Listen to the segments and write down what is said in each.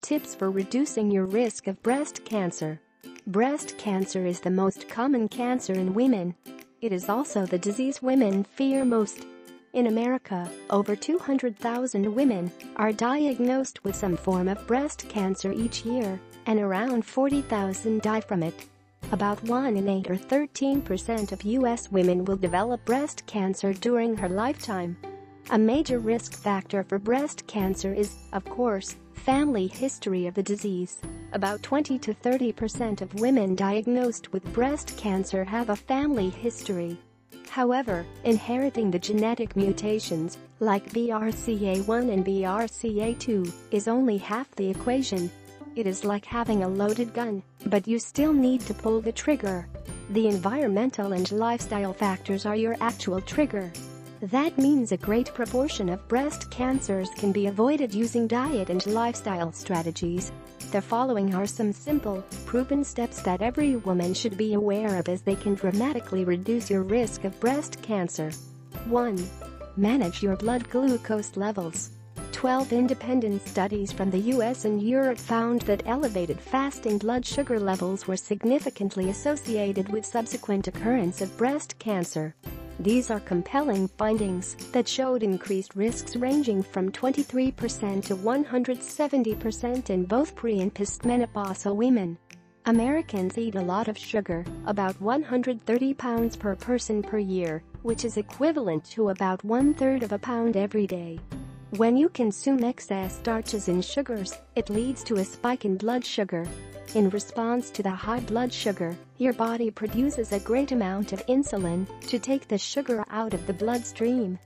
Tips for reducing your risk of breast cancer. Breast cancer is the most common cancer in women. It is also the disease women fear most. In America, over 200,000 women are diagnosed with some form of breast cancer each year, and around 40,000 die from it. About 1 in 8 or 13% of U.S. women will develop breast cancer during her lifetime. A major risk factor for breast cancer is, of course, family history of the disease. About 20 to 30% of women diagnosed with breast cancer have a family history. However, inheriting the genetic mutations, like BRCA1 and BRCA2, is only half the equation. It is like having a loaded gun, but you still need to pull the trigger. The environmental and lifestyle factors are your actual trigger. That means a great proportion of breast cancers can be avoided using diet and lifestyle strategies. The following are some simple, proven steps that every woman should be aware of as they can dramatically reduce your risk of breast cancer. 1. Manage your blood glucose levels. 12 independent studies from the US and Europe found that elevated fasting blood sugar levels were significantly associated with subsequent occurrence of breast cancer. These are compelling findings that showed increased risks ranging from 23% to 170% in both pre- and postmenopausal women. Americans eat a lot of sugar, about 130 pounds per person per year, which is equivalent to about 1/3 of a pound every day. When you consume excess starches and sugars, it leads to a spike in blood sugar. In response to the high blood sugar, your body produces a great amount of insulin to take the sugar out of the bloodstream.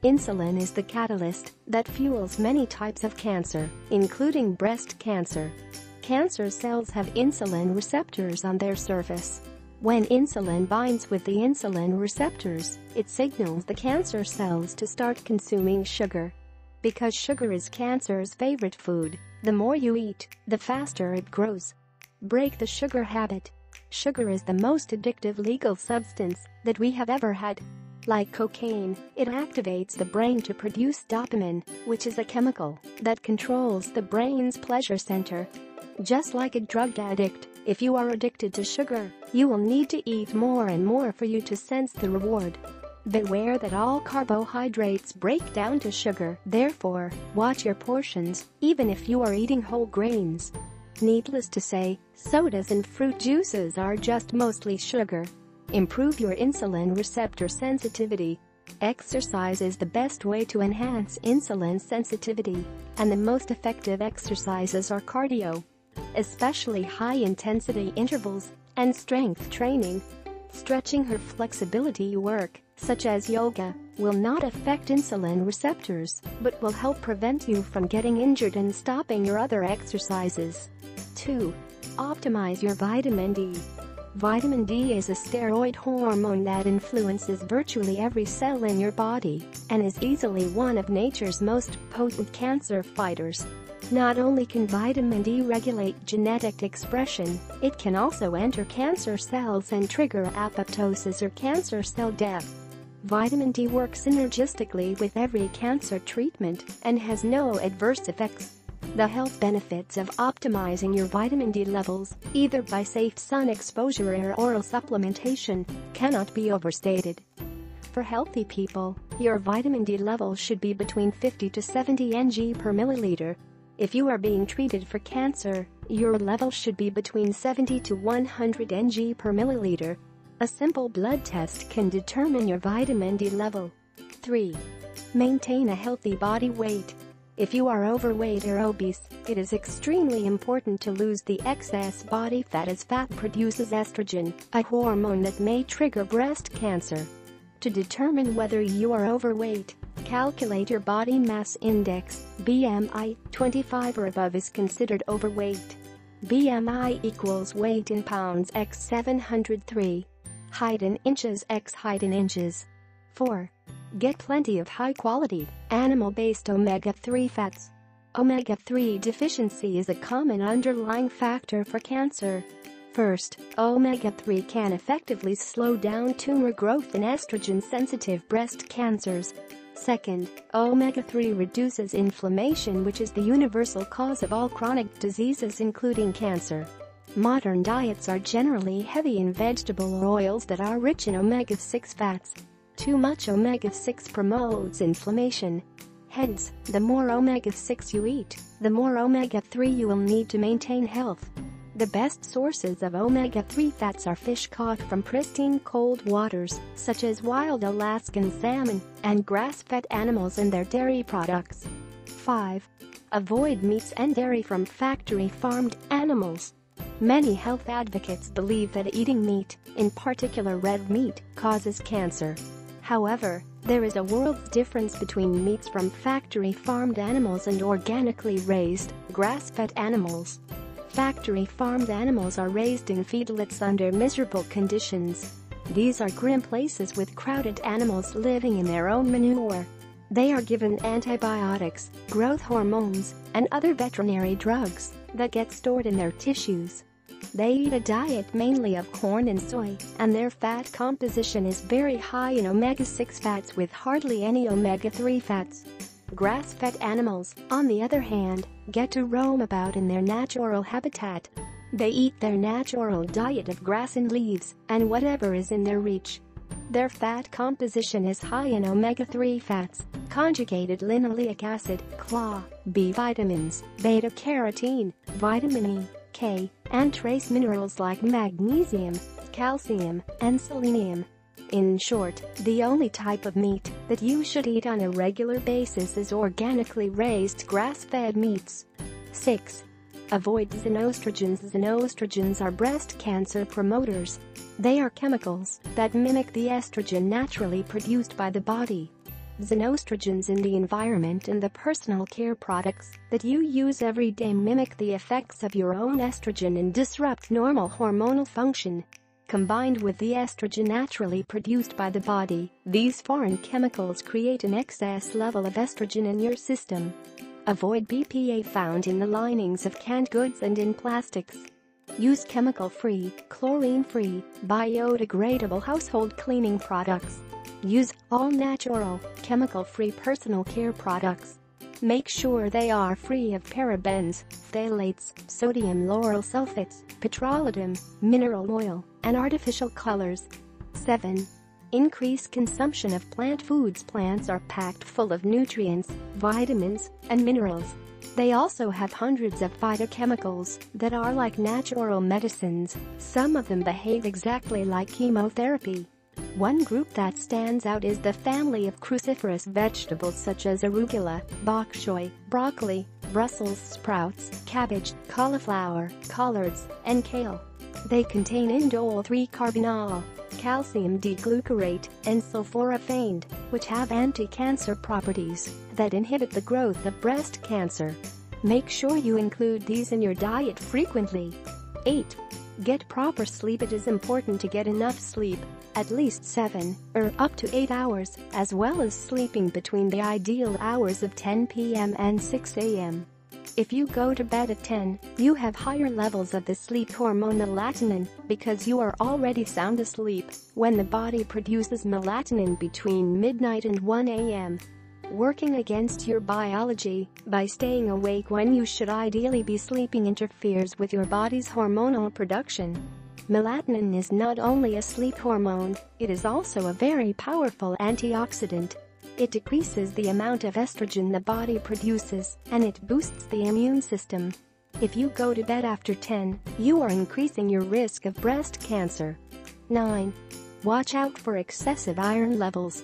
Insulin is the catalyst that fuels many types of cancer, including breast cancer. Cancer cells have insulin receptors on their surface. When insulin binds with the insulin receptors, it signals the cancer cells to start consuming sugar. Because sugar is cancer's favorite food, the more you eat, the faster it grows. Break the sugar habit. Sugar is the most addictive legal substance that we have ever had. Like cocaine, it activates the brain to produce dopamine, which is a chemical that controls the brain's pleasure center. Just like a drug addict, if you are addicted to sugar, you will need to eat more and more for you to sense the reward. Beware that all carbohydrates break down to sugar, therefore, watch your portions, even if you are eating whole grains. Needless to say, sodas and fruit juices are just mostly sugar. Improve your insulin receptor sensitivity. Exercise is the best way to enhance insulin sensitivity, and the most effective exercises are cardio, especially high-intensity intervals and strength training. Stretching or flexibility work, such as yoga, will not affect insulin receptors, but will help prevent you from getting injured and stopping your other exercises. 2. Optimize your vitamin D. Vitamin D is a steroid hormone that influences virtually every cell in your body and is easily one of nature's most potent cancer fighters. Not only can vitamin D regulate genetic expression, it can also enter cancer cells and trigger apoptosis or cancer cell death. Vitamin D works synergistically with every cancer treatment and has no adverse effects. The health benefits of optimizing your vitamin D levels, either by safe sun exposure or oral supplementation, cannot be overstated. For healthy people, your vitamin D level should be between 50 to 70 ng per milliliter. If you are being treated for cancer, your level should be between 70 to 100 ng per milliliter. A simple blood test can determine your vitamin D level. 3. Maintain a healthy body weight. If you are overweight or obese, it is extremely important to lose the excess body fat, as fat produces estrogen, a hormone that may trigger breast cancer. To determine whether you are overweight, calculate your body mass index, BMI. 25 or above is considered overweight. BMI equals weight in pounds x 703. Height in inches x height in inches. 4. Get plenty of high-quality, animal-based omega-3 fats. Omega-3 deficiency is a common underlying factor for cancer. First, omega-3 can effectively slow down tumor growth in estrogen-sensitive breast cancers. Second, omega-3 reduces inflammation, which is the universal cause of all chronic diseases including cancer. Modern diets are generally heavy in vegetable oils that are rich in omega-6 fats. Too much omega-6 promotes inflammation. Hence, the more omega-6 you eat, the more omega-3 you will need to maintain health. The best sources of omega-3 fats are fish caught from pristine cold waters, such as wild Alaskan salmon, and grass-fed animals and their dairy products. 5. Avoid meats and dairy from factory-farmed animals. Many health advocates believe that eating meat, in particular red meat, causes cancer. However, there is a world's difference between meats from factory-farmed animals and organically raised, grass-fed animals. Factory-farmed animals are raised in feedlots under miserable conditions. These are grim places with crowded animals living in their own manure. They are given antibiotics, growth hormones, and other veterinary drugs that get stored in their tissues. They eat a diet mainly of corn and soy, and their fat composition is very high in omega-6 fats with hardly any omega-3 fats. Grass-fed animals, on the other hand, get to roam about in their natural habitat. They eat their natural diet of grass and leaves, and whatever is in their reach. Their fat composition is high in omega-3 fats, conjugated linoleic acid, CLA, B vitamins, beta-carotene, vitamin E, K, and trace minerals like magnesium, calcium, and selenium. In short, the only type of meat that you should eat on a regular basis is organically raised grass-fed meats. 6. Avoid xenostrogens. Xenostrogens are breast cancer promoters. They are chemicals that mimic the estrogen naturally produced by the body. Xenostrogens in the environment and the personal care products that you use every day mimic the effects of your own estrogen and disrupt normal hormonal function. Combined with the estrogen naturally produced by the body, these foreign chemicals create an excess level of estrogen in your system. Avoid BPA found in the linings of canned goods and in plastics. Use chemical-free, chlorine-free, biodegradable household cleaning products. Use all-natural, chemical-free personal care products. Make sure they are free of parabens, phthalates, sodium lauryl sulfates, petrolatum, mineral oil, and artificial colors. 7. Increase consumption of plant foods. Plants are packed full of nutrients, vitamins, and minerals. They also have hundreds of phytochemicals that are like natural medicines. Some of them behave exactly like chemotherapy. One group that stands out is the family of cruciferous vegetables such as arugula, bok choy, broccoli, Brussels sprouts, cabbage, cauliflower, collards, and kale. They contain indole-3-carbinol, calcium D-glucarate, and sulforaphane, which have anti-cancer properties that inhibit the growth of breast cancer. Make sure you include these in your diet frequently. 8. Get proper sleep. It is important to get enough sleep, at least 7 or up to 8 hours, as well as sleeping between the ideal hours of 10 p.m. and 6 a.m. If you go to bed at 10, you have higher levels of the sleep hormone melatonin because you are already sound asleep when the body produces melatonin between midnight and 1 a.m. Working against your biology by staying awake when you should ideally be sleeping interferes with your body's hormonal production. Melatonin is not only a sleep hormone, it is also a very powerful antioxidant. It decreases the amount of estrogen the body produces, and it boosts the immune system. If you go to bed after 10, you are increasing your risk of breast cancer. 9. Watch out for excessive iron levels.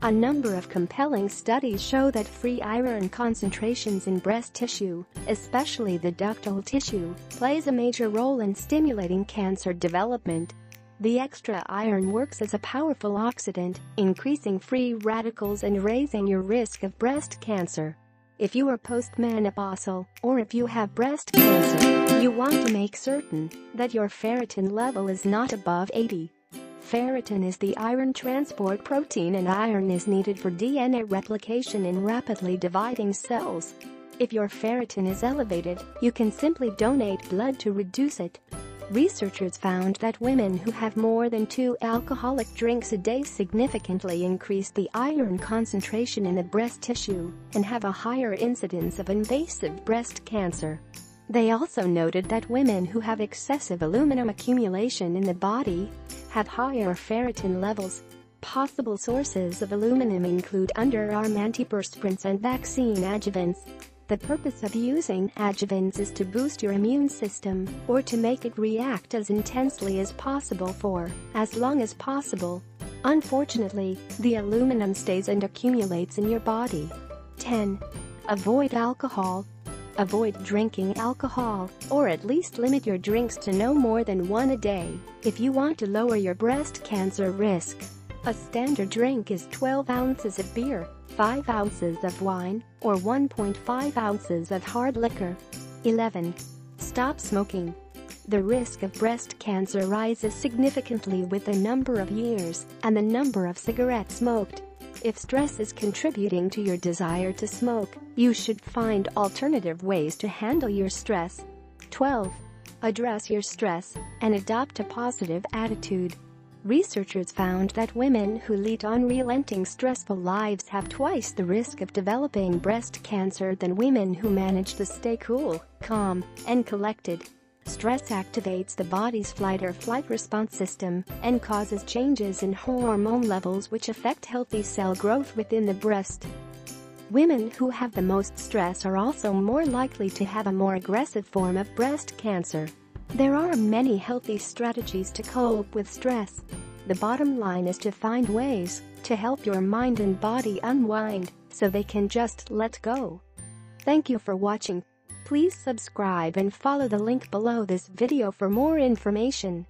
A number of compelling studies show that free iron concentrations in breast tissue, especially the ductal tissue, plays a major role in stimulating cancer development. The extra iron works as a powerful oxidant, increasing free radicals and raising your risk of breast cancer. If you are postmenopausal, or if you have breast cancer, you want to make certain that your ferritin level is not above 80. Ferritin is the iron transport protein, and iron is needed for DNA replication in rapidly dividing cells. If your ferritin is elevated, you can simply donate blood to reduce it. Researchers found that women who have more than 2 alcoholic drinks a day significantly increase the iron concentration in the breast tissue and have a higher incidence of invasive breast cancer. They also noted that women who have excessive aluminum accumulation in the body have higher ferritin levels. Possible sources of aluminum include underarm antiperspirants and vaccine adjuvants. The purpose of using adjuvants is to boost your immune system or to make it react as intensely as possible for as long as possible. Unfortunately, the aluminum stays and accumulates in your body. 10. Avoid alcohol. Avoid drinking alcohol, or at least limit your drinks to no more than 1 a day if you want to lower your breast cancer risk. A standard drink is 12 ounces of beer, 5 ounces of wine, or 1.5 ounces of hard liquor. 11. Stop smoking. The risk of breast cancer rises significantly with the number of years and the number of cigarettes smoked. If stress is contributing to your desire to smoke, you should find alternative ways to handle your stress. 12. Address your stress and adopt a positive attitude. Researchers found that women who lead unrelenting stressful lives have twice the risk of developing breast cancer than women who manage to stay cool, calm, and collected. Stress activates the body's fight or flight response system and causes changes in hormone levels which affect healthy cell growth within the breast. Women who have the most stress are also more likely to have a more aggressive form of breast cancer. There are many healthy strategies to cope with stress. The bottom line is to find ways to help your mind and body unwind so they can just let go. Thank you for watching. Please subscribe and follow the link below this video for more information.